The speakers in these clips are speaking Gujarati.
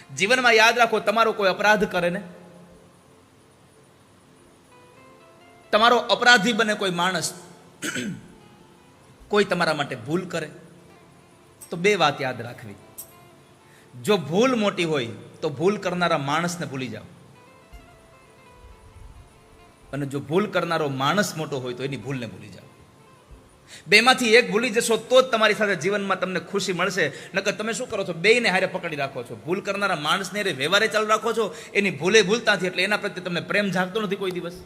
જીવનમાં યાદ રાખો, તમારો કોઈ અપરાધ કરે ને, તમારો અપરાધી બને કોઈ માણસ, કોઈ તમારા માટે ભૂલ કરે, તો બે વાત યાદ રાખવી. જો ભૂલ મોટી હોય તો ભૂલ કરનારા માણસને ભૂલી જાઓ, અને જો ભૂલ કરનારો માણસ મોટો હોય તો એની ભૂલને ભૂલી જાઓ. બેમાંથી એક ભૂલી જશો તો જ તમારી સાથે જીવનમાં તમને ખુશી મળશે. નકર તમે શું કરો છો? બેયને હારે પકડી રાખો છો. ભૂલ કરનારા માણસને હારે વ્યવહારે ચાલુ રાખો છો, એની ભૂલે ભૂલતા નથી, એટલે એના પ્રત્યે તમને પ્રેમ જાગતો નથી કોઈ દિવસ.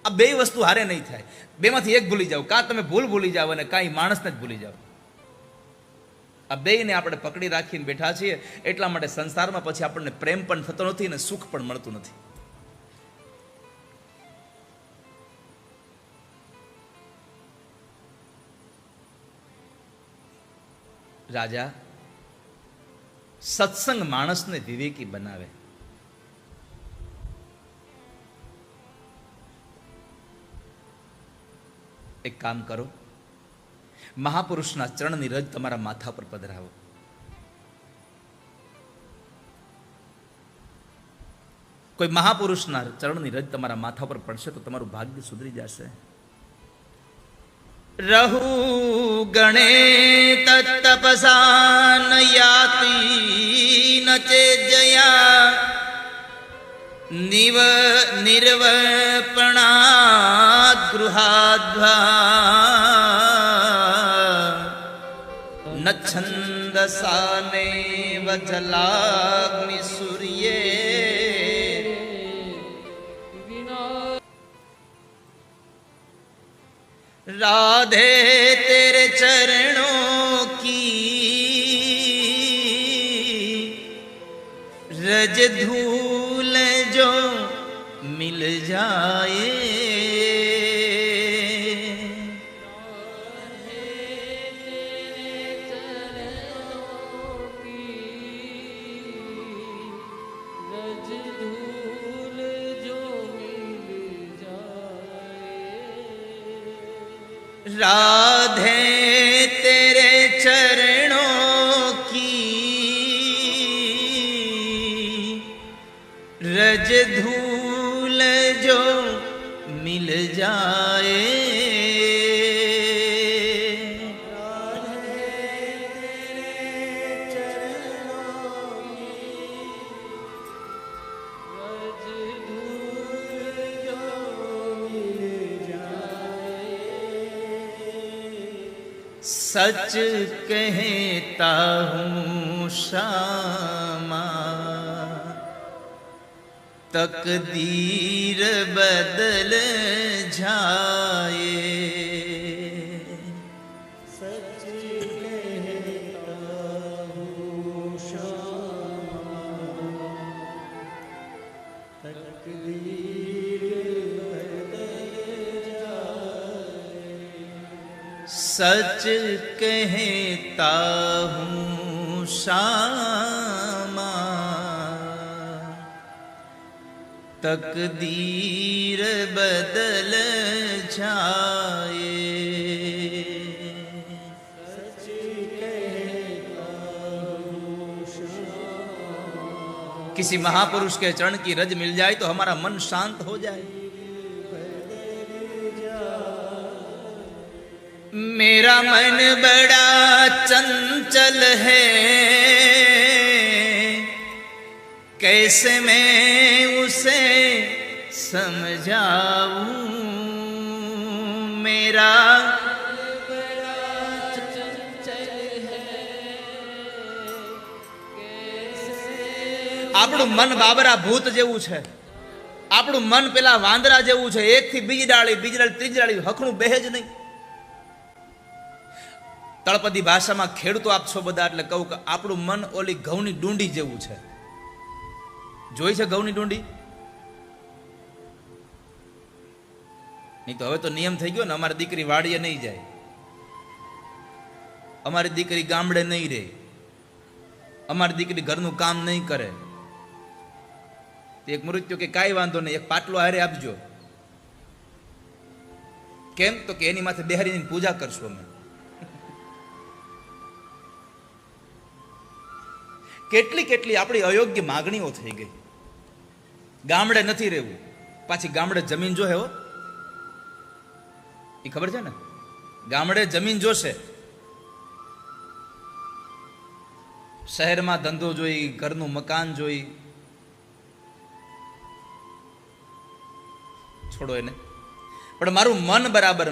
આ બે વસ્તુ હારે નહીં થાય. બેમાંથી એક ભૂલી જાઓ, કાં તમે ભૂલ ભૂલી જાઓ અને કાંઈ માણસને જ ભૂલી જાઓ. આ બેયને આપણે પકડી રાખીને બેઠા છીએ, એટલા માટે સંસારમાં પછી આપણને પ્રેમ પણ થતો નથી અને સુખ પણ મળતું નથી. રાજા સત્સંગ માણસને વિવેકી બનાવે. એક કામ કરો, મહાપુરુષના ચરણની રજ તમારા માથા પર પધરાવો. કોઈ મહાપુરુષના ચરણની રજ તમારા માથા પર પડશે તો તમારું ભાગ્ય સુધરી જશે. રહુ ગણે તપસા ન યાતિ ન ચેજયા નિર્વપણા ગૃહાદ્વા ન છંદસાને વજલાગ્નિ સૂર્યે राधे तेरे चरणों की रज धूल जो मिल जाए राधे तेरे चरणों की रज धूल जो मिल जाए सच कहता हूँ श्यामा तकदीर बदल जाए सच कहता हूँ श्यामा तकदीर सच कहता हूँ श्यामा तकदीर बदल जाए सच कहता हूँ श्यामा। किसी महापुरुष के चरण की रज मिल जाए तो हमारा मन शांत हो जाए। मेरा मन बड़ा चंचल है कैसे मैं उसे समझाऊं। मेरा बड़ा चंचल है कैसे આપણું મન બાબરા ભૂત જેવું છે. આપણું મન પેલા વાંદરા જેવું છે. એકથી બીજી ડાળી, બીજી ડાળી, ત્રીજી ડાળી, હખણું બેહે જ નહીં. તળપદી ભાષામાં ખેડૂતો આપ છો બધા એટલે કહું કે આપણું મન ઓલી ઘઉંની ડુંડી જેવું છે. જોઈ છે ઘઉંની ડુંડી? નહીં તો હવે તો નિયમ થઈ ગયો ને, અમારી દીકરી વાડીએ નહીં જાય, અમારી દીકરી ગામડે નહીં રહે, અમારી દીકરી ઘરનું કામ નહીં કરે. એક મૃત્યુ કે કાંઈ વાંધો નહીં, એક પાટલો હારે આપજો. કેમ? તો કે એની માથે બેહારીની પૂજા કરશું અમે. કેટલી કેટલી આપણી અયોગ્ય માગણીઓ થઈ ગઈ. ગામડે નથી રહેવું, પાછી ગામડે જમીન જોહે હો, એ ખબર છે ને, ગામડે જમીન જોશે. શહેરમાં ધંધો જોઈ, ઘરનું મકાન જોઈ, છોડો એને. પણ મારું મન બરાબર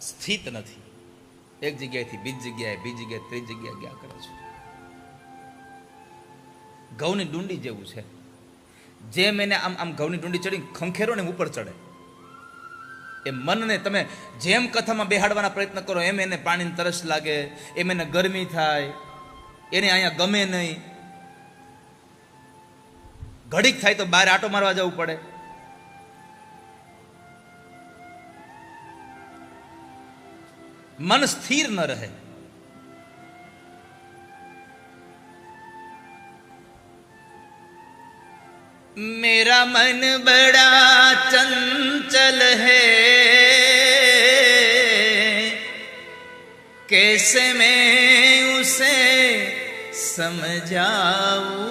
સ્થિત નથી. એક જગ્યાએથી બીજી જગ્યાએ, બીજી જગ્યાએ ત્રીજી જગ્યાએ ગયા કરે છે. ઘઉંની ડુંડી જેવું છે. જેમ એને આમ આમ ઘઉંની ડુંડી ચડી ખંખેરો ને ઉપર ચડે, એ મનને તમે જેમ કથામાં બેહાડવાના પ્રયત્ન કરો એમ એને પાણીની તરસ લાગે, એમ એને ગરમી થાય, એને અહીંયા ગમે નહીં. ઘડીક થાય તો બહાર આટો મારવા જવું પડે. મન સ્થિર ન રહે. मेरा मन बड़ा चंचल है, कैसे मैं उसे समझाऊं.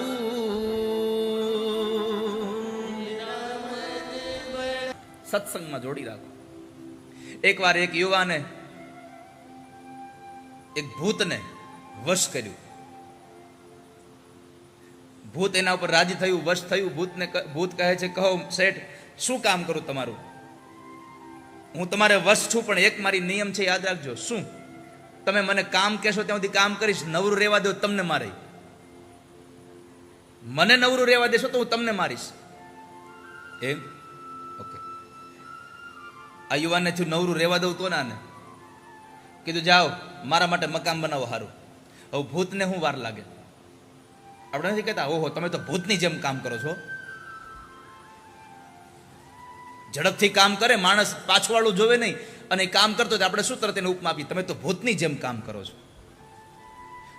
સત્સંગમાં જોડી રાખો. એકવાર એક યુવાને એક ભૂતને વશ કર્યું. ભૂત એના ઉપર રાજી થયું, વશ થયું. ભૂત કહે છે, કહો શેઠ, શું કામ કરું તમારું? હું તમારે વશ છું, પણ એક મારી નિયમ છે, યાદ રાખજો. શું? તમે મને કામ કહેશો ત્યાં સુધી કામ કરીશ, નવરું રહેવા દો તમને મારે. મને નવરું રહેવા દેશો તો હું તમને મારીશ. એમ? ઓકે. આ યુવાનને થયું નવરું રહેવા દઉં તો ના ને કીધું જાઓ મારા માટે મકાન બનાવો સારું. હવે ભૂતને શું વાર લાગે? આપણે નથી કહેતા ઓહો તમે તો ભૂતની જેમ કામ કરો છો. ઝડપથી કામ કરે માણસ, પાછવાળું જોવે નહીં, અને કામ કરતો આપણે શું તરત એને ઉપમા આપી, તમે તો ભૂતની જેમ કામ કરો છો.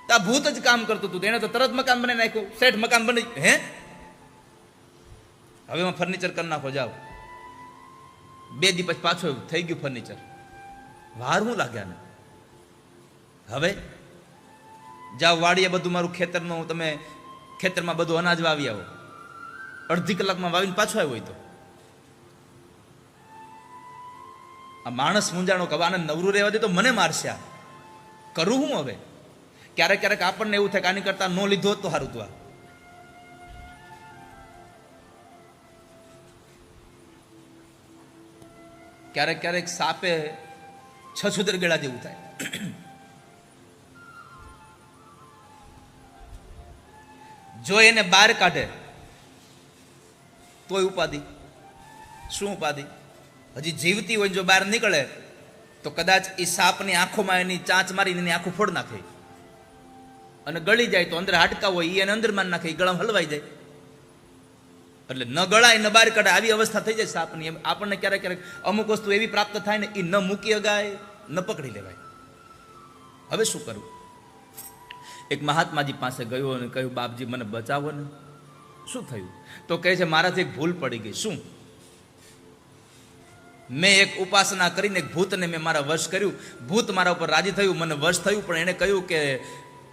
તો આ ભૂત જ કામ કરતું હતું, એને તો તરત મકાન બનાવી નાખ્યું. શેઠ મકાન બની, હે હવે એમાં ફર્નિચર કરી નાખો, જાઓ. 2 દિવસ પછી પાછું થઈ ગયું ફર્નિચર. વાર શું લાગ્યા ને? હવે જાઓ વાડીએ, બધું મારું ખેતરનું, તમે ખેતરમાં બધું અનાજ વાવી આવો. અડધી કલાકમાં વાવીને પાછો આવ્યો હોય તો આ માણસ મૂંઝાણો કે આને નવરું રહેવા દે તો મને મારશે. આ કરું હું હવે? ક્યારેક ક્યારેક આપણને એવું થાય કે આની કરતા નો લીધો તો સારું. તો આ ક્યારેક ક્યારેક સાપે છછુદર ગળા જેવું થાય. જો એને બહાર કાઢે તોય ઉપાધિ. શું ઉપાધિ? હજી જીવતી હોય જો બહાર નીકળે તો કદાચ એ સાપની આંખોમાં એની ચાંચ મારીને એની આંખો ફોડ નાખે, અને ગળી જાય તો અંદર હાડકા હોય એને અંદર મારી નાખે, ગળામાં હલવાઈ જાય. એટલે ન ગળાય ન બહાર કાઢે, આવી અવસ્થા થઈ જાય સાપની. આપણને ક્યારેક ક્યારેક અમુક વસ્તુ એવી પ્રાપ્ત થાય ને એ ન મૂકી અગાય, ન પકડી લેવાય. હવે શું કરવું? એક મહાત્માજી પાસે ગયો અને કહ્યું, બાપજી મને બચાવો ને. શું થયું? તો કહે છે, મારાથી એક ભૂલ પડી ગઈ. શું? મેં એક ઉપાસના કરીને એક ભૂતને મેં મારા વશ કર્યું. ભૂત મારા ઉપર રાજી થયું, મને વશ થયું, પણ એને કહ્યું કે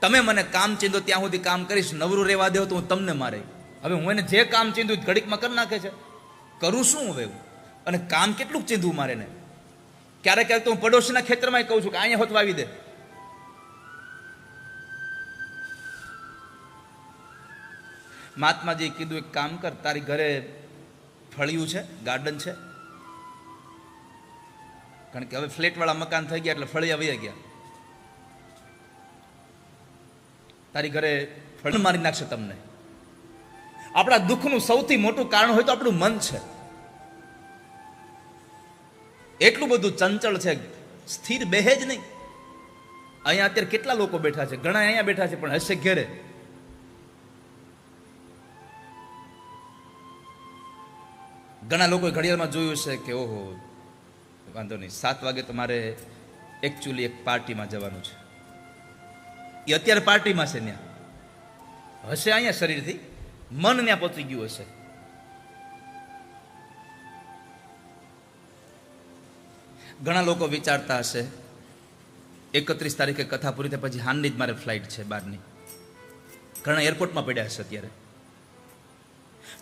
તમે મને કામ ચીંધો ત્યાં સુધી કામ કરીશ, નવરું રહેવા દેવો તો હું તમને મારે. હવે હું એને જે કામ ચીંધું ઘડીકમાં કરી નાખે છે. કરું શું હવે? અને કામ કેટલું ચીંધવું મારે ને? ક્યારેક ક્યારેક તો હું પડોશીના ખેતરમાં કહું છું કે અહીંયા હોત વાવી દે. મહાત્માજી કીધું, એક કામ કર, તારી ઘરે ફળિયું છે, ગાર્ડન છે, કારણ કે હવે ફ્લેટવાળા મકાન થઈ ગયા એટલે ફળિયા વહી ગયા. તારી ઘરે ફળ મારી નાખશે તમને. આપણા દુઃખનું સૌથી મોટું કારણ હોય તો આપણું મન છે. એટલું બધું ચંચળ છે, સ્થિર બેહે જ નહીં. અહીંયા અત્યારે કેટલા લોકો બેઠા છે, ઘણા અહીંયા બેઠા છે, પણ હશે ઘેરે. ઘણા લોકોએ ઘડિયાળમાં જોયું છે કે ઓહો વાંધો નહીં, 7 વાગે તો મારે એકચ્યુઅલી એક પાર્ટીમાં જવાનું છે. એ અત્યારે પાર્ટીમાં છે, ત્યાં હશે અહીંયા શરીરથી, મન ત્યાં પહોંચી ગયું હશે. ઘણા લોકો વિચારતા હશે 31 તારીખે કથા પૂરી થાય પછી હાનની જ મારે ફ્લાઇટ છે બહારની, ઘણા એરપોર્ટમાં પડ્યા છે અત્યારે.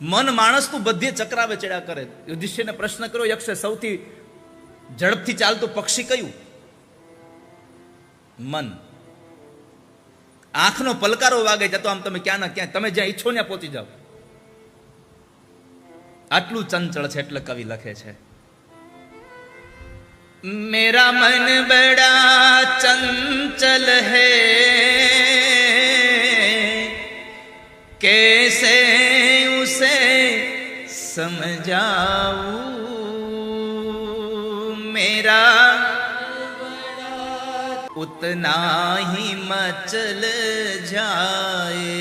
મન માણસનું બધે ચક્રાવે ચડ્યા કરે. યુધિષ્ઠિરને પ્રશ્ન કર્યો, યક્ષે સૌથી ઝડપથી ચાલતું પક્ષી કયું? મન. આંખનો પલકારો વાગે જતો આમ તમે ક્યાં ના ક્યાં, તમે જ્યાં ઈચ્છો ત્યાં પહોંચી જાઓ. આટલું ચંચળ છે એટલે કવિ લખે છે, મેરા મન બડા ચંચલ હૈ, कैसे उसे समझाऊं, मेरा उतना ही मचल जाए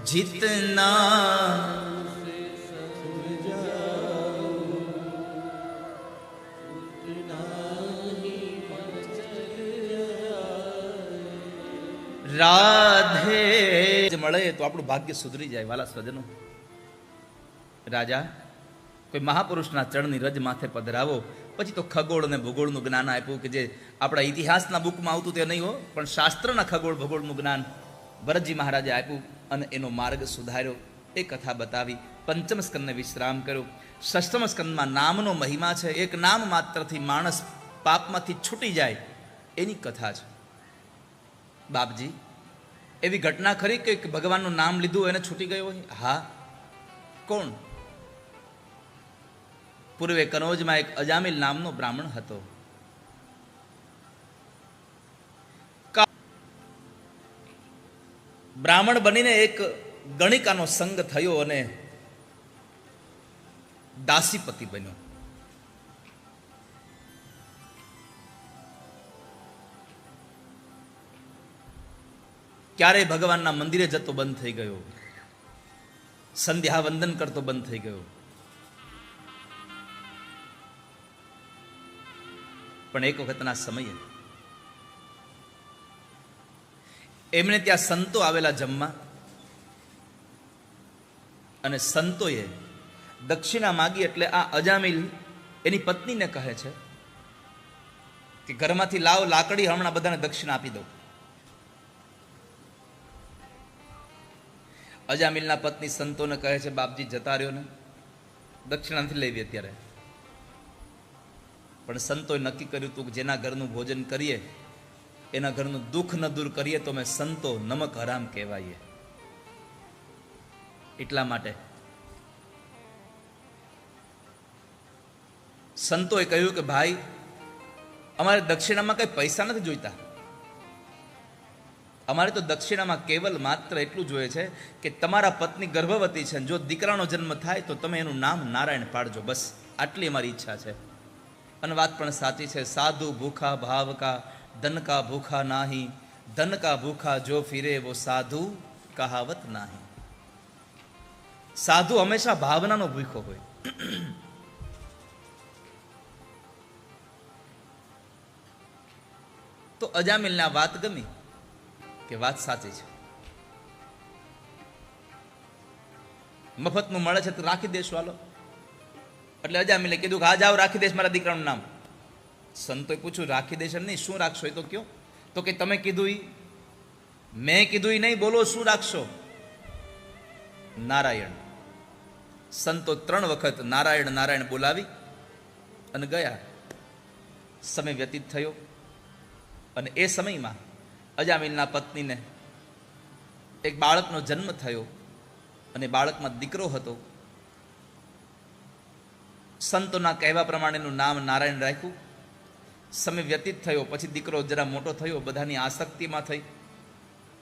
जितना રાધે મળે તો આપણું ભાગ્ય સુધરી જાય. વાલા સ્વજનો, રાજા કોઈ મહાપુરુષના ચરણની રજ માથે પધરાવો, પછી તો ખગોળ અને ભૂગોળનું જ્ઞાન આપ્યું કે જે આપણા ઇતિહાસના બુકમાં આવતું તે નહીં હો, પણ શાસ્ત્રના ખગોળ ભૂગોળનું જ્ઞાન ભરતજી મહારાજે આપ્યું અને એનો માર્ગ સુધાર્યો. એ કથા બતાવી. પંચમ સ્કંદને વિશ્રામ કર્યો. ષષ્ઠમ સ્કંદમાં નામનો મહિમા છે. એક નામ માત્રથી માણસ પાપમાંથી છૂટી જાય એની કથા છે. બાપજી, એવી ઘટના ખરી કે ભગવાનનું નામ લીધું એને છૂટી ગયો હોય? હા. કોણ? પૂર્વે કનોજમાં એક અજામિલ નામનો બ્રાહ્મણ હતો. બ્રાહ્મણ બનીને એક ગણિકાનો સંગ થયો અને દાસીપતિ બન્યો. ક્યારે ભગવાનના મંદિરે જતો બંધ થઈ ગયો, સંધ્યા વંદન કરતો બંધ થઈ ગયો. પણ એક વખતના સમયે એમને ત્યાં સંતો આવેલા જમવા, અને સંતોએ દક્ષિણા માગી. એટલે આ અજામિલ એની પત્નીને કહે છે કે ઘરમાંથી લાવ લાકડી, હમણાં બધાને દક્ષિણા આપી દો. અજામિલના પત્ની સંતોને કહે છે, બાપજી જતા રહ્યો ને, દક્ષિણા નથી લેવી અત્યારે. પણ સંતોએ નક્કી કર્યું હતું કે જેના ઘરનું ભોજન કરીએ એના ઘરનું દુઃખ ન દૂર કરીએ તો અમે સંતો નમક હરામ કહેવાઈએ. એટલા માટે સંતોએ કહ્યું કે ભાઈ, અમારે દક્ષિણામાં કઈ પૈસા નથી જોઈતા, અમારે તો દક્ષિણામાં કેવલ માત્ર એટલું જોઈએ છે કે તમારા પત્ની ગર્ભવતી છે, જો દીકરાનો જન્મ થાય તો તમે એનું નામ નારાયણ પાડજો, બસ આટલી અમારી ઈચ્છા છે. અને વાત પણ સાચી છે. સાધુ ભૂખા ભાવ કા, ધન કા ભૂખા નાહી, ધન કા ભૂખા જો ફિરે વો સાધુ કહાવત નાહી. સાધુ હંમેશા ભાવનાનો ભૂખો હોય. તો અજામિલને આ વાત ગમી કે વાત સાચી છે, મફતનું મળે છે તો રાખી દેશું હાલો. એટલે અજામિલે કીધું કે હા જાઓ, રાખી દેશ મારા દીકરાનું નામ. સંતોએ પૂછ્યું, રાખી દેશ નહીં, શું રાખશો એ તો કયો? તો કે તમે કીધું ઈ, મેં કીધું ઈ નહીં, બોલો શું રાખશો? નારાયણ. સંતો 3 વખત નારાયણ નારાયણ બોલાવી અને ગયા. સમય વ્યતીત થયો અને એ સમયમાં અજામિલના પત્નીને એક બાળકનો જન્મ થયો અને બાળકમાં દીકરો હતો. સંતોના કહેવા પ્રમાણેનું નામ નારાયણ રાખ્યું. સમય વ્યતીત થયો પછી દીકરો જરા મોટો થયો, બધાની આસક્તિમાં થઈ.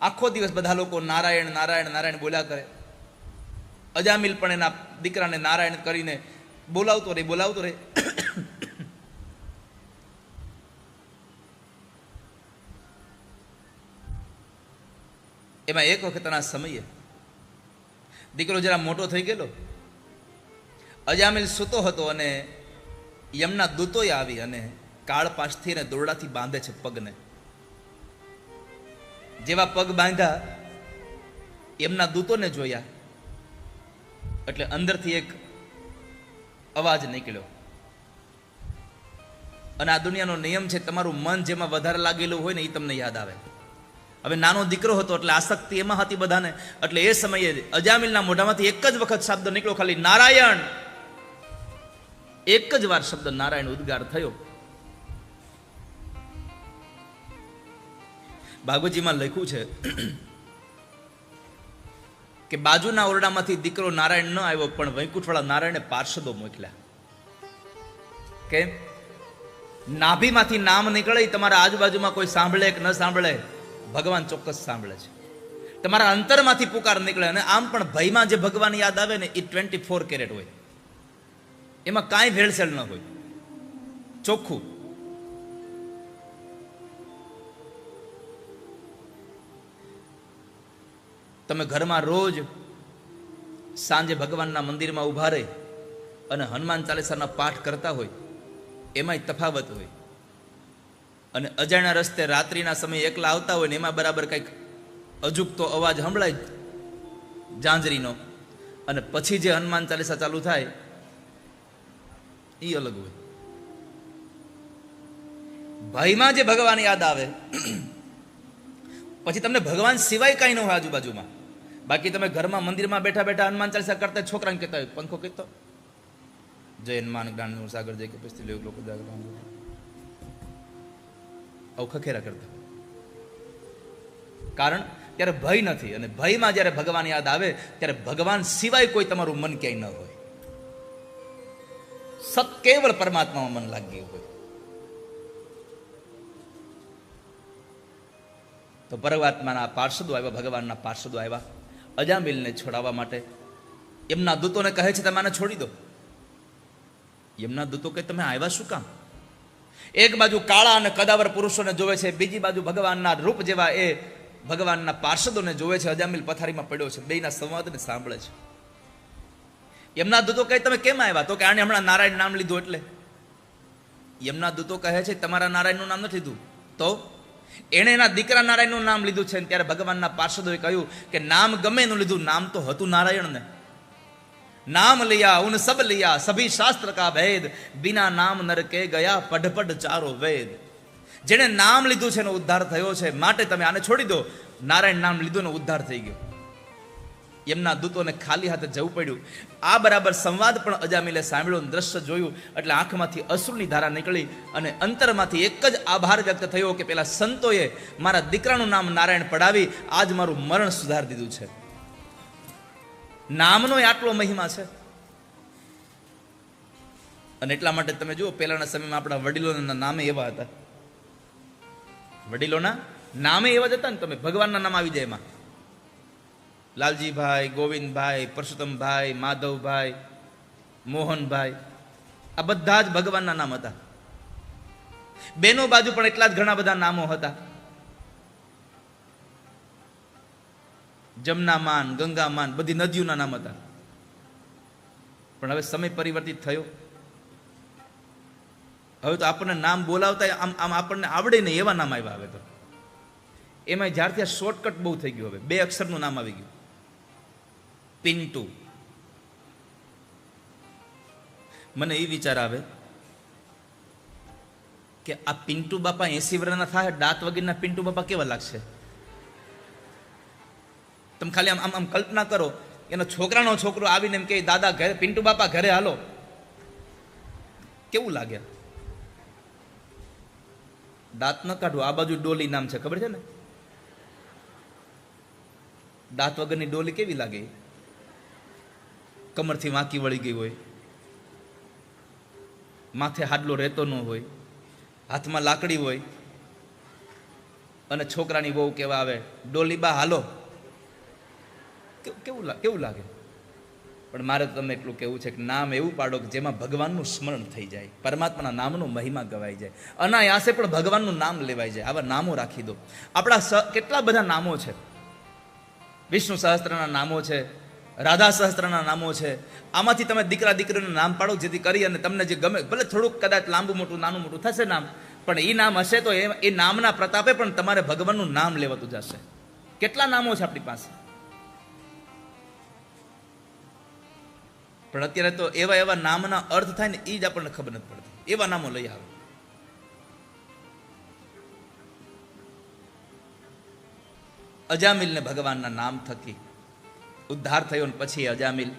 આખો દિવસ બધા લોકો નારાયણ નારાયણ નારાયણ બોલ્યા કરે. અજામિલ પણ એના દીકરાને નારાયણ કરીને બોલાવતો રહે બોલાવતો રહે. એમાં એક વખતના સમયે દીકરો જરા મોટો થઈ ગયેલો. અજામિલ સૂતો હતો અને યમના દૂતોએ આવી અને કાળપાશથી અને દોરડાથી બાંધે છે પગને. જેવા પગ બાંધ્યા, એમના દૂતોને જોયા એટલે અંદરથી એક અવાજ નીકળ્યો. અને આ દુનિયાનો નિયમ છે, તમારું મન જેમાં વધારે લાગેલું હોય ને એ તમને યાદ આવે. હવે નાનો દીકરો હતો એટલે આસક્તિ એમાં હતી બધાને, એટલે એ સમયે અજામિલના મોઢામાંથી એક જ વખત શબ્દ નીકળ્યો, ખાલી નારાયણ. એક જ વાર શબ્દ નારાયણ ઉદ્ગાર થયો. ભાગવતજીમાં લખ્યું છે કે બાજુના ઓરડામાંથી દીકરો નારાયણ ન આવ્યો, પણ વૈકુંઠવાળા નારાયણે પાર્ષદો મોકલ્યા. કેમ? નાભીમાંથી નામ નીકળે, તમારા આજુબાજુમાં કોઈ સાંભળે કે ન સાંભળે, ભગવાન ચોક્કસ સાંભળે છે. તમારા અંતરમાંથી પુકાર નીકળે. અને આમ પણ ભયમાં જે ભગવાન યાદ આવે ને એ 24 કેરેટ હોય, એમાં કાંઈ ભેળસેળ ન હોય, ચોખ્ખું. તમે ઘરમાં રોજ સાંજે ભગવાનના મંદિરમાં ઊભા રહે અને હનુમાન ચાલીસાના પાઠ કરતા હોય, એમાંય તફાવત હોય. અને અજાણ્યા રસ્તે રાત્રિના સમયે એકલા આવતા હોય ને એમાં બરાબર કંઈક અજુગતો અવાજ સંભળાય ઝાંઝરીનો, અને પછી જે હનુમાન ચાલીસા ચાલુ થાય એ અલગ હોય. ભયમાં જે ભગવાન યાદ આવે, પછી તમને ભગવાન સિવાય કાંઈ ન હોય આજુબાજુમાં. બાકી તમે ઘરમાં મંદિરમાં બેઠા બેઠા હનુમાન ચાલીસા કરતા છોકરાને કહેતા હોય પંખો કહેતો જય હનુમાન જ્ઞાન સાગર જય કે પછી લોકો ખખેરા કરતા. કારણ ત્યારે ભય નથી, અને ભયમાં જ્યારે ભગવાન યાદ આવે ત્યારે ભગવાન સિવાય કોઈ તમારું મન ક્યાંય ન હોય, સત કેવળ પરમાત્મામાં મન લાગ્યું હોય. તો પરમાત્માના પાર્ષદો આવ્યા, ભગવાનના પાર્ષદો આવ્યા અજામિલને છોડાવવા માટે. એમના દૂતોને કહે છે તમે આને છોડી દો. એમના દૂતો કહે તમે આવ્યા શું કામ? એક બાજુ કાળા અને કદાવર પુરુષોને જોવે છે, બીજી બાજુ ભગવાનના રૂપ જેવા એ ભગવાનના પાર્ષદોને જોવે છે. અજામિલ પથારીમાં પડ્યો છે, બેયના સંવાદને સાંભળે છે. એમના દૂતો કહે તમે કેમ આવ્યા? તો કે આને હમણાં નારાયણ નામ લીધું એટલે. એમના દૂતો કહે છે તમારા નારાયણનું નામ નથી લીધું, તો એણે એના દીકરા નારાયણનું નામ લીધું છે. ત્યારે ભગવાનના પાર્ષદોએ કહ્યું કે નામ ગમે એનું લીધું, નામ તો હતું નારાયણ ને. નામ લિયા ઉન સબ લિયા સભી શાસ્ત્ર કા ભેદ, બિના નામ નરકે ગયા પઢ પઢ ચારો વેદ. જેણે નામ લીધું છે એનો ઉદ્ધાર થયો છે, માટે તમે આને છોડી દો. નારાયણ નામ લીધું ને ઉદ્ધાર થઈ ગયો. એમના દૂતોને ખાલી હાથે જવું પડ્યું. આ બરાબર સંવાદ પણ અજામિલે સાંભળ્યો, દ્રશ્ય જોયું, એટલે આંખમાંથી અશ્રુની ધારા નીકળી અને અંતરમાંથી એક જ આભાર વ્યક્ત થયો કે પેલા સંતોએ મારા દીકરાનું નામ નારાયણ પડાવી આજ મારું મરણ સુધારી દીધું છે. નામનો આટલો મહિમા છે. અને એટલા માટે તમે જુઓ પહેલાના સમયમાં આપણા વડીલોના નામે એવા હતા, વડીલોના નામે એવા જ હતા ને. તમે ભગવાનના નામ આવી જાય એમાં, લાલજીભાઈ, ગોવિંદભાઈ, પરશુતમભાઈ, માધવભાઈ, મોહનભાઈ, આ બધા જ ભગવાનના નામ હતા. બેનો બાજુ પણ એટલા જ ઘણા બધા નામો હતા. જમનામાન, ગંગામાન, બધી નદીઓના નામ હતા. પણ હવે સમય પરિવર્તિત થયો. હવે તો આપણને નામ બોલાવતા આમ આમ આપણને આવડે નહીં એવા નામ આવ્યા. હવે તો એમાં જ્યારથી આ શોર્ટકટ બહુ થઈ ગયું. હવે 2 અક્ષરનું નામ આવી ગયું, પિન્ટુ. મને એ વિચાર આવે કે આ પિન્ટુ બાપા 80 વર્ષના થાય, દાંત વગરના પિન્ટુ બાપા કેવા લાગશે? તમે ખાલી આમ આમ કલ્પના કરો, એનો છોકરાનો છોકરો આવીને એમ કે દાદા ઘરે, પિન્ટુ બાપા ઘરે હાલો, કેવું લાગે? દાંત ન કાઢો. આ બાજુ ડોલી નામ છે, ખબર છે ને? દાંત વગરની ડોલી કેવી લાગે? કમરથી વાંકી વળી ગઈ હોય, માથે હાડલો રહેતો ન હોય, હાથમાં લાકડી હોય, અને છોકરાની બહુ કેવા આવે ડોલી બા હાલો, કેવું લાગે? પણ મારે તમને એટલું કહેવું છે કે નામ એવું પાડો કે જેમાં ભગવાનનું સ્મરણ થઈ જાય, પરમાત્માના નામનો મહિમા ગવાઈ જાય, અનાયાસે પણ ભગવાનનું નામ લેવાઈ જાય. આવા નામો રાખી દો. આપણા કેટલા બધા નામો છે. વિષ્ણુ સહસ્ત્રના નામો છે, રાધા સહસ્ત્રના નામો છે. આમાંથી તમે દીકરા દીકરીનું નામ પાડો, જેથી કરી અને તમને જે ગમે, ભલે થોડુંક કદાચ લાંબુ મોટું નાનું મોટું થશે નામ, પણ એ નામ હશે તો એ નામના પ્રતાપે પણ તમારે ભગવાનનું નામ લેવાતું જશે. કેટલા નામો છે આપણી પાસે. પણ અત્યારે તો એવા એવા નામના અર્થ થાય ને એ જ આપણને ખબર નથી પડતી. એવા નામો લઈ આવે. અજામિલને ભગવાનના નામ થકી ઉદ્ધાર થયો ને પછી અજામિલ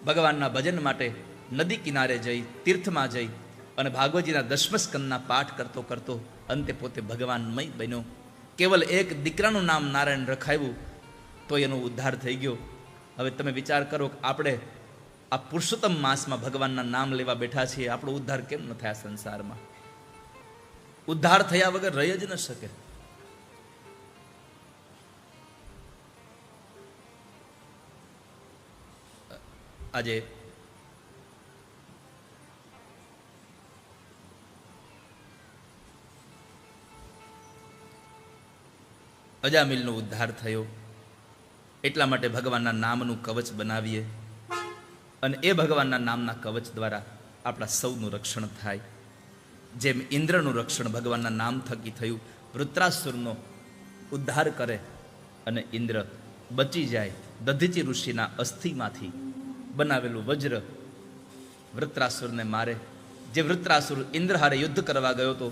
ભગવાનના ભજન માટે નદી કિનારે જઈ તીર્થમાં જઈ અને ભાગવતજીના દશમ સ્કંદના પાઠ કરતો કરતો અંતે પોતે ભગવાનમય બન્યો. કેવલ એક દીકરાનું નામ નારાયણ રખાયું તો એનો ઉદ્ધાર થઈ ગયો. હવે તમે વિચાર કરો કે આપણે આ પુરુષોત્તમ માસમાં ભગવાનના નામ લેવા બેઠા છીએ, આપણો ઉદ્ધાર કેમ ન થયા? સંસારમાં ઉદ્ધાર થયા વગર રહી જ ન શકે. આજે અજામિલનો ઉદ્ધાર થયો એટલા માટે ભગવાનના નામનું કવચ બનાવીએ અને એ ભગવાનના નામના કવચ દ્વારા આપણા સૌનું રક્ષણ થાય. જેમ ઇન્દ્રનું રક્ષણ ભગવાનના નામ થકી થયું, વૃત્રાસુરનો ઉદ્ધાર કરે અને ઇન્દ્ર બચી જાય. દધીચી ઋષિના અસ્થિમાંથી બનાવેલું વજ્ર વૃત્રાસુરને મારે. જે વૃત્રાસુર ઇન્દ્ર હારે યુદ્ધ કરવા ગયો હતો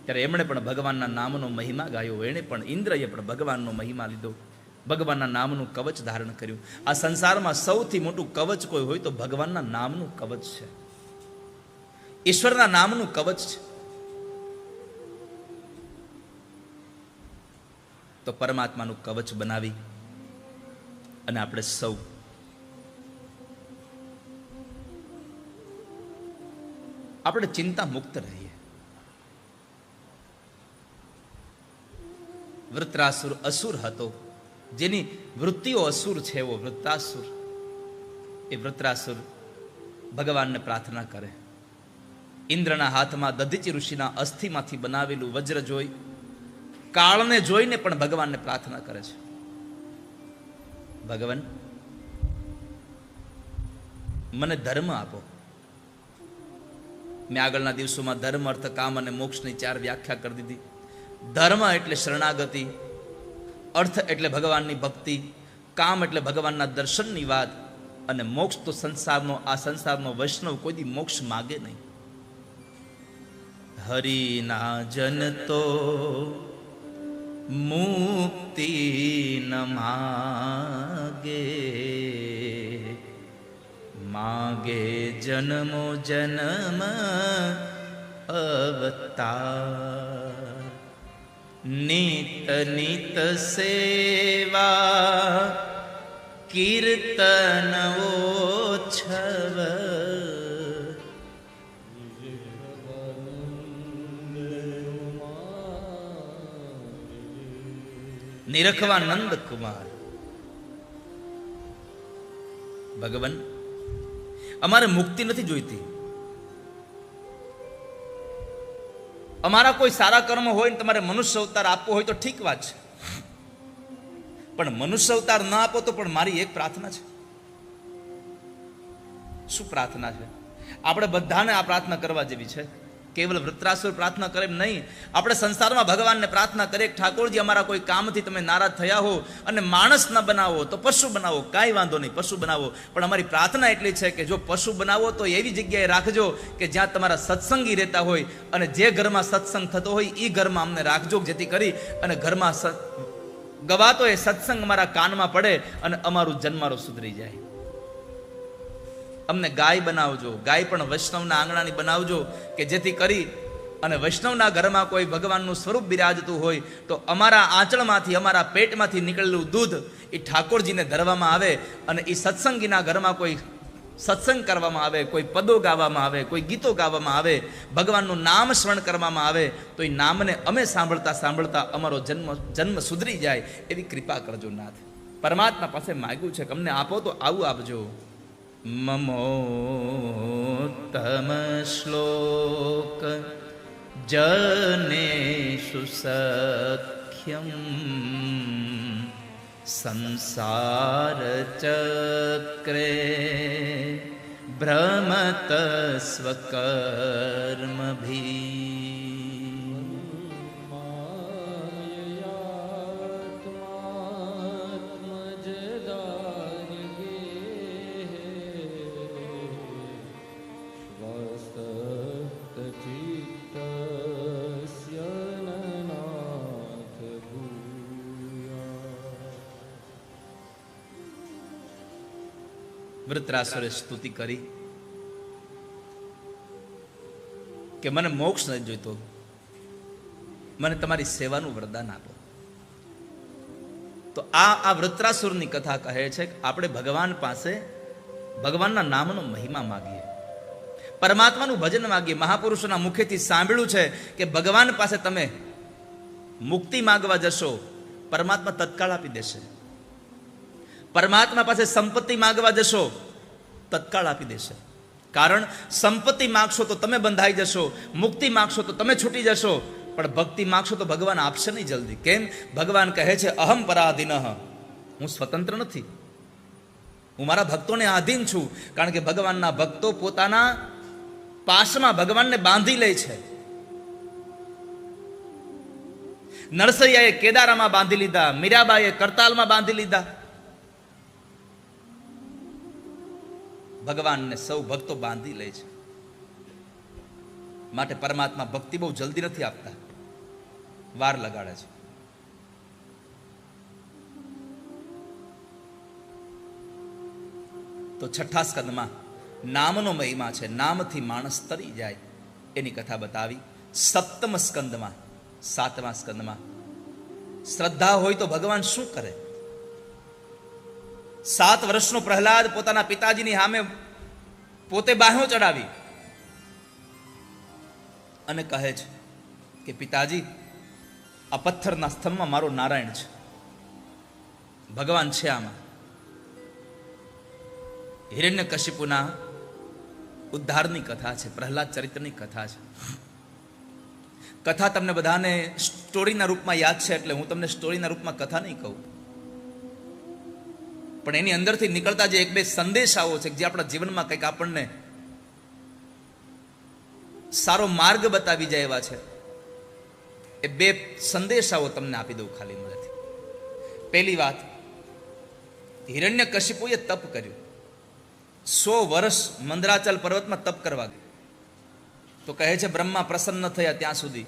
ત્યારે એમણે પણ ભગવાનના નામનો મહિમા ગાયો. એણે પણ ઇન્દ્રએ પણ ભગવાનનો મહિમા લીધો, ભગવાનના નામનું કવચ ધારણ કર્યું. આ સંસારમાં સૌથી મોટું કવચ કોઈ હોય તો ભગવાનના નામનું કવચ છે, ઈશ્વરના નામનું કવચ છે. તો પરમાત્માનું કવચ બનાવી અને આપણે સૌ આપણે ચિંતા મુક્ત રહીએ. વૃત્રાસુર અસુર હતો, જેની વૃત્તિઓ અસુર છે, એવો વૃત્રાસુર. એ વૃત્રાસુર ભગવાનને પ્રાર્થના કરે. ઇન્દ્રના હાથમાં દધીચી ઋષિના અસ્થિમાંથી બનાવેલું વજ્ર જોઈ, કાળને જોઈને પણ ભગવાનને પ્રાર્થના કરે છે, ભગવાન મને ધર્મ આપો. મેં આગળના દિવસોમાં ધર્મ, અર્થ, કામ અને મોક્ષની 4 વ્યાખ્યા કરી દીધી. ધર્મ એટલે શરણાગતિ, અર્થ એટલે ભગવાનની ભક્તિ, કામ એટલે ભગવાનના દર્શનની વાત, અને મોક્ષ તો આ સંસારનો વૈષ્ણવ કોઈ દી મોક્ષ માગે નહીં. હરિના જન તો મુક્તિ ન માગે, માગે જન્મો જન્મ અવતાર. નિત નિત સેવા કીર્તન ઓછવ, નિરખવા નંદ કુમાર. ભગવાન અમારે મુક્તિ નથી જોઈતી. અમારા કોઈ સારા કર્મ હોય ને તમારે મનુષ્ય અવતાર આપવો હોય તો ઠીક વાત છે, પણ મનુષ્ય અવતાર ના આપો તો પણ મારી એક પ્રાર્થના છે. શું પ્રાર્થના છે? આપણે બધાને આ પ્રાર્થના કરવા જેવી છે. કેવલ વૃત્રાસુર પ્રાર્થના કરે નહીં, આપણે સંસારમાં ભગવાનને પ્રાર્થના કરીએ, ઠાકોરજી અમારા કોઈ કામથી તમે નારાજ થયા હો અને માણસ ન બનાવો તો પશુ બનાવો, કાંઈ વાંધો નહીં, પશુ બનાવો. પણ અમારી પ્રાર્થના એટલી છે કે જો પશુ બનાવો તો એવી જગ્યાએ રાખજો કે જ્યાં તમારા સત્સંગી રહેતા હોય, અને જે ઘરમાં સત્સંગ થતો હોય એ ઘરમાં અમને રાખજો, જેથી કરી અને ઘરમાં ગવાતો એ સત્સંગ અમારા કાનમાં પડે અને અમારું જન્મારો સુધરી જાય. અમને ગાય બનાવજો, ગાય પણ વૈષ્ણવના આંગણાની બનાવજો કે જેથી કરી અને વૈષ્ણવના ઘરમાં કોઈ ભગવાનનું સ્વરૂપ બિરાજતું હોય તો અમારા આંચળમાંથી, અમારા પેટમાંથી નીકળેલું દૂધ એ ઠાકોરજીને ધરવામાં આવે અને એ સત્સંગીના ઘરમાં કોઈ સત્સંગ કરવામાં આવે, કોઈ પદો ગાવામાં આવે, કોઈ ગીતો ગાવામાં આવે, ભગવાનનું નામ સ્મરણ કરવામાં આવે તો એ નામને અમે સાંભળતા સાંભળતા અમારો જન્મ સુધરી જાય એવી કૃપા કરજો નાથ. પરમાત્મા પાસે માગ્યું છે કે અમને આપો તો આવું આપજો. મમોત્તમ શ્લોક જનેષુ સખ્યમ સંસાર ચક્રે ભ્રમત સ્વકર્મભી. વૃત્રાસુરે સ્તુતિ કરી કે મને મોક્ષ નથી જોઈતો, મને તમારી સેવાનું વરદાન આપો. તો આ વૃત્રાસુરની કથા કહે છે કે આપણે ભગવાન પાસે ભગવાનના નામનો મહિમા માગીએ, પરમાત્માનું ભજન માગીએ. મહાપુરુષોના મુખેથી સાંભળ્યું છે કે ભગવાન પાસે તમે મુક્તિ માગવા જશો, પરમાત્મા તત્કાળ આપી દેશે. પરમાત્મા પાસે સંપત્તિ માગવા જશો, તત્કાળ આપી દેશે. કારણ સંપત્તિ માગશો તો તમે બંધાઈ જશો, મુક્તિ માગશો તો તમે છૂટી જશો, પણ ભક્તિ માગશો તો ભગવાન આપશે નહીં જલ્દી. કેમ? ભગવાન કહે છે અહમ પરાધીન, હું સ્વતંત્ર નથી, હું મારા ભક્તોને આધીન છું. કારણ કે ભગવાનના ભક્તો પોતાના પાશમાં ભગવાનને બાંધી લે છે. નરસૈયાએ કેદારામાં બાંધી લીધા, મીરાબાઈએ કરતાલમાં બાંધી લીધા. ભગવાનને સૌ ભક્તો બાંધી લે છે. માટે પરમાત્મા ભક્તિ બહુ જલ્દી નથી આપતા, વાર લગાડે છે. તો છઠ્ઠા સ્કંદમાં નામનો મહિમા છે, નામથી માણસ તરી જાય એની કથા બતાવી. સપ્તમ સ્કંદમાં, સાતમા સ્કંદમાં શ્રદ્ધા હોય તો ભગવાન શું કરે. 7 વર્ષનો પ્રહલાદ પોતાના પિતાજીની સામે પોતે બાહ્યો ચડાવી અને કહે છે કે પિતાજી, આ પથ્થરના સ્તંભમાં મારો નારાયણ છે, ભગવાન છે આમાં. હિરણ્યકશિપુના ઉદ્ધારની કથા છે, પ્રહલાદ ચરિત્રની કથા છે. કથા તમને બધાને સ્ટોરીના રૂપમાં યાદ છે, એટલે હું તમને સ્ટોરીના રૂપમાં કથા નહીં કહું, પણ એની અંદરથી નીકળતા જે 1-2 સંદેશાઓ છે જે આપણા જીવનમાં કંઈક આપણને સારો માર્ગ બતાવી જાય એવા છે. એ 2 સંદેશાઓ તમને આપી દઉં ખાલી મદદથી. પહેલી વાત, હિરણ્યકશિપુએ તપ કર્યું, 100 વર્ષ મંદરાચલ પર્વતમાં તપ કરવા ગયું. તો કહે છે બ્રહ્મા પ્રસન્ન થયા ત્યાં સુધી.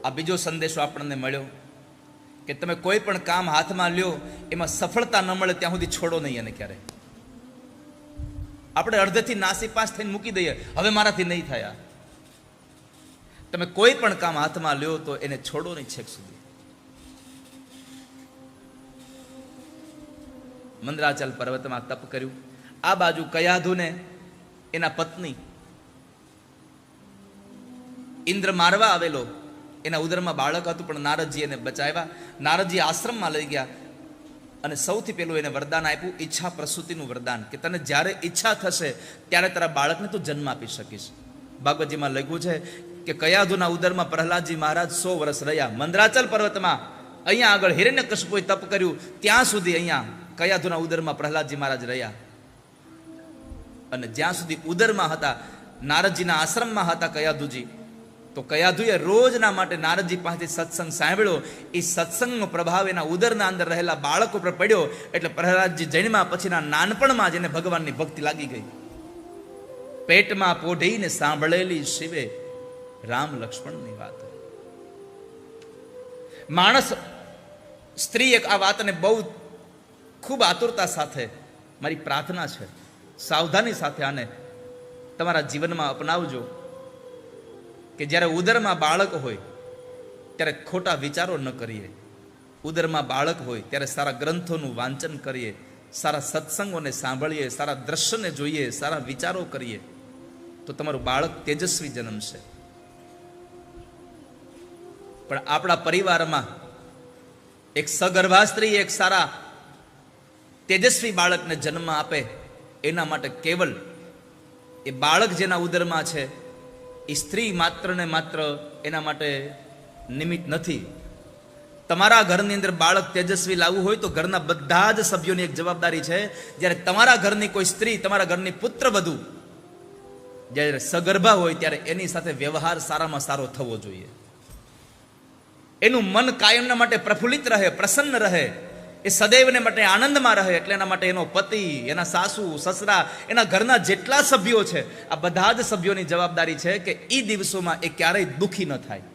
આ બીજો સંદેશો આપણને મળ્યો કે તમે કોઈ પણ કામ હાથમાં લ્યો એમાં સફળતા ન મળે ત્યાં સુધી છોડો નહીં એને ક્યારે. આપણે અડધેથી નાસીપાસ થઈને મૂકી દઈએ, હવે મારાથી નહીં થયા. તમે કોઈ પણ કામ હાથમાં લ્યો તો એને છોડો નહીં છેક સુધી. મંદરાચલ પર્વતમાં તપ કર્યું. આ બાજુ કયાધુને એના પત્ની ઇન્દ્ર મારવા આવેલો, એના ઉદરમાં બાળક હતું, પણ નારદજી એને બચાવ્યા. નારદજી આશ્રમમાં લઈ ગયા અને સૌથી પહેલું એને વરદાન આપ્યું, ઈચ્છા પ્રસૂતિનું વરદાન, કે તને જ્યારે ઈચ્છા થશે ત્યારે તારા બાળકને તું જન્મ આપી શકીશ. ભાગવતજીમાં લખ્યું છે કે કયાધુના ઉદરમાં પ્રહલાદજી મહારાજ 100 વર્ષ રહ્યા. મંદરાચલ પર્વતમાં અહીંયા આગળ હિરણ્યકશિપુએ તપ કર્યું ત્યાં સુધી અહીંયા કયાધુના ઉદરમાં પ્રહલાદજી મહારાજ રહ્યા. અને જ્યાં સુધી ઉદરમાં હતા, નારદજીના આશ્રમમાં હતા કયાધુજી, તો કયાધુએ રોજના માટે નારદજી પાસેથી સત્સંગ સાંભળ્યો. એ સત્સંગનો પ્રભાવ એના ઉદરના અંદર રહેલા બાળક ઉપર પડ્યો. એટલે પ્રહલાદજી જન્મ્યા પછીના નાનપણમાં જ એને ભગવાનની ભક્તિ લાગી ગઈ. પેટમાં પોઢીને સાંભળેલી શિવે રામ લક્ષ્મણની વાત. માણસ, સ્ત્રી એક આ વાતને બહુ ખૂબ આતુરતા સાથે, મારી પ્રાર્થના છે, સાવધાની સાથે આને તમારા જીવનમાં અપનાવજો કે જ્યારે ઉદરમાં બાળક હોય ત્યારે ખોટા વિચારો ન કરીએ. ઉદરમાં બાળક હોય ત્યારે સારા ગ્રંથોનું વાંચન કરીએ, સારા સત્સંગોને સાંભળીએ, સારા દ્રશ્યને જોઈએ, સારા વિચારો કરીએ, તો તમારું બાળક તેજસ્વી જન્મશે. પણ આપણા પરિવારમાં એક સગર્ભા સ્ત્રી એક સારા તેજસ્વી બાળકને જન્મ આપે, એના માટે કેવલ એ બાળક જેના ઉદરમાં છે એ સ્ત્રી માત્ર ને માત્ર એના માટે નિમિત્ત નથી. તમારા ઘરની અંદર બાળક તેજસ્વી લાવવું હોય તો ઘરના બધા જ સભ્યોની એક જવાબદારી છે. જ્યારે તમારા ઘરની કોઈ સ્ત્રી, તમારા ઘરની પુત્રવધુ જ્યારે સગર્ભા હોય ત્યારે એની સાથે વ્યવહાર સારામાં સારો થવો જોઈએ. એનું મન કાયમના માટે પ્રફુલ્લિત રહે, પ્રસન્ન રહે, એ સદૈવને માટે આનંદમાં રહે. એટલે એના માટે એનો પતિ, એના સાસુ, સસરા, એના ઘરના જેટલા સભ્યો છે, આ બધા જ સભ્યોની જવાબદારી છે કે એ દિવસોમાં એ ક્યારેય દુઃખી ન થાય,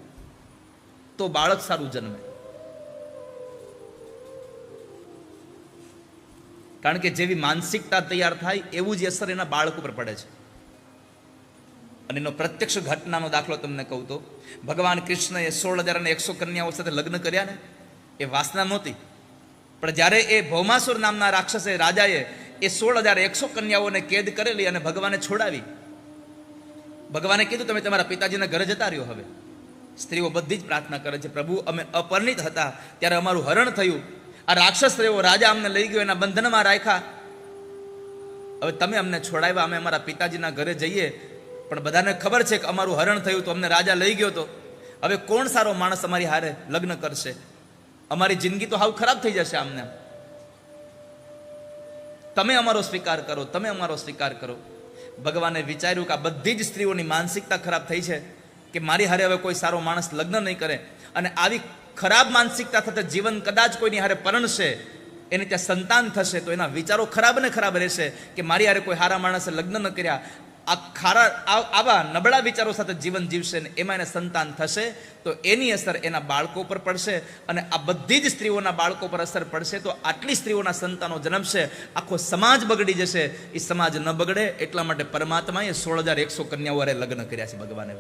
તો બાળક સારું જન્મે. કારણ કે જેવી માનસિકતા તૈયાર થાય એવું જ અસર એના બાળક ઉપર પડે છે. અને એનો પ્રત્યક્ષ ઘટનાનો દાખલો તમને કહું તો, ભગવાન કૃષ્ણએ 16,100 કન્યાઓ સાથે લગ્ન કર્યા ને, એ વાસના નહોતી. પણ જ્યારે એ ભૌમાસુર નામના રાક્ષસે, રાજાએ એ 16,100 કન્યાઓને કેદ કરેલી અને ભગવાને છોડાવી. ભગવાને કીધું તમે તમારા પિતાજીના ઘરે જતા રહ્યો. હવે સ્ત્રીઓ બધી જ પ્રાર્થના કરે છે, પ્રભુ અમે અપરિણિત હતા ત્યારે અમારું હરણ થયું, આ રાક્ષસ રહ્યો, રાજા અમને લઈ ગયો, એના બંધનમાં રાખ્યા, હવે તમે અમને છોડાવ્યા, અમે અમારા પિતાજીના ઘરે જઈએ, પણ બધાને ખબર છે કે અમારું હરણ થયું તો અમને રાજા લઈ ગયો, તો હવે કોણ સારો માણસ અમારી હારે લગ્ન કરશે? અમારી જિંદગી તો હાવ ખરાબ થઈ જશે આમને. તમે અમારો સ્વીકાર કરો, તમે અમારો સ્વીકાર કરો. ભગવાને વિચાર્યું કે આ બધી જ સ્ત્રીઓની માનસિકતા ખરાબ થઈ છે કે મારી હારે હવે કોઈ સારો માણસ લગ્ન નહીં કરે, અને આવી ખરાબ માનસિકતા થતા જીવન કદાચ કોઈની હારે પરણશે, એને ત્યાં સંતાન થશે, તો એના વિચારો ખરાબ ને ખરાબ રહેશે કે મારી હારે કોઈ સારા માણસે લગ્ન ન કર્યા. આવા નબળા વિચારો સાથે જીવન જીવશે ને એમાં એને સંતાન થશે, તો એની અસર એના બાળકો પર પડશે, અને આ બધી જ સ્ત્રીઓના બાળકો પર અસર પડશે, તો આટલી સ્ત્રીઓના સંતાનો જન્મશે, આખો સમાજ બગડી જશે. એ સમાજ ન બગડે એટલા માટે પરમાત્માએ 16,100 કન્યાઓ લગ્ન કર્યા છે ભગવાને.